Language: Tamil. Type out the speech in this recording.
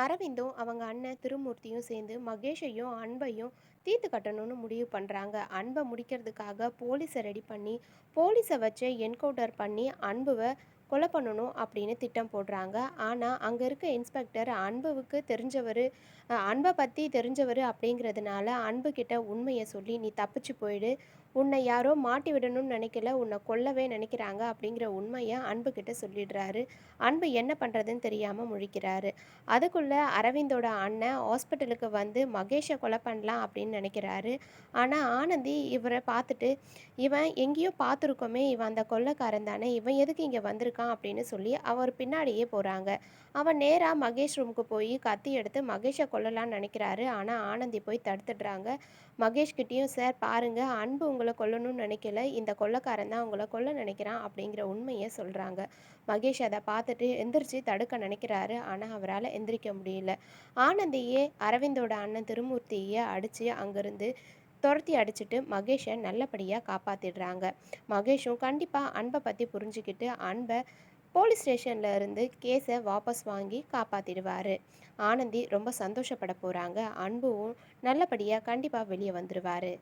அரவிந்தும் அவங்க அண்ணன் திருமூர்த்தியும் சேர்ந்து மகேஷையும் அன்பையும் தீர்த்து கட்டணும்னு முடிவு பண்ணுறாங்க. அன்பை முடிக்கிறதுக்காக போலீஸை ரெடி பண்ணி போலீஸை வச்சு என்கவுண்டர் பண்ணி அன்புவை கொலை பண்ணணும் அப்படின்னு திட்டம் போடுறாங்க. ஆனால் அங்கே இருக்க இன்ஸ்பெக்டர் அன்புவுக்கு தெரிஞ்சவர், அன்பை பற்றி தெரிஞ்சவர் அப்படிங்கிறதுனால அன்பு கிட்ட உண்மையை சொல்லி நீ தப்பிச்சு போயிடு, உன்னை யாரோ மாட்டி விடணும்னு நினைக்கல, உன்னை கொல்லவே நினைக்கிறாங்க அப்படிங்கிற உண்மையை அன்பு கிட்ட சொல்லிடுறாரு. அன்பு என்ன பண்ணுறதுன்னு தெரியாமல் முழிக்கிறாரு. அதுக்குள்ள அரவிந்தோட அண்ணன் ஹாஸ்பிட்டலுக்கு வந்து மகேஷை கொலை பண்ணலாம் அப்படின்னு நினைக்கிறாரு. ஆனால் ஆனந்தி இவரை பார்த்துட்டு, இவன் எங்கேயோ பார்த்துருக்கோமே, இவன் அந்த கொள்ளைக்காரன் தானே, இவன் எதுக்கு இங்கே வந்திருக்கான் அப்படின்னு சொல்லி அவர் பின்னாடியே போகிறாங்க. அவன் நேராக மகேஷ் ரூமுக்கு போய் கத்தி எடுத்து மகேஷை கொல்லலாம்னு நினைக்கிறாரு. ஆனால் ஆனந்தி போய் தடுத்துடுறாங்க. மகேஷ்கிட்டேயும் சார் பாருங்க, அன்பு உங்களை கொல்லணும்னு நினைக்கல, இந்த கொள்ளைக்காரன் தான் உங்களை கொல்ல நினைக்கிறான் அப்படிங்கிற உண்மையை சொல்கிறாங்க. மகேஷ் அதை பார்த்துட்டு எந்திரிச்சு தடுக்க நினைக்கிறாரு. ஆனால் அவரால் எந்திரிக்க முடியல. ஆனந்தியே அரவிந்தோட அண்ணன் திருமூர்த்தியை அடித்து அங்கேருந்து துரத்தி அடிச்சுட்டு மகேஷை நல்லபடியாக காப்பாற்றிடுறாங்க. மகேஷும் கண்டிப்பாக அன்பை பற்றி புரிஞ்சுக்கிட்டு அன்பை போலீஸ் ஸ்டேஷன்ல இருந்து கேஸை வாபஸ் வாங்கி காப்பாற்றிடுவார். ஆனந்தி ரொம்ப சந்தோஷப்பட போகிறாங்க. அன்பும் நல்லபடியாக கண்டிப்பாக வெளியே வந்துடுவார்.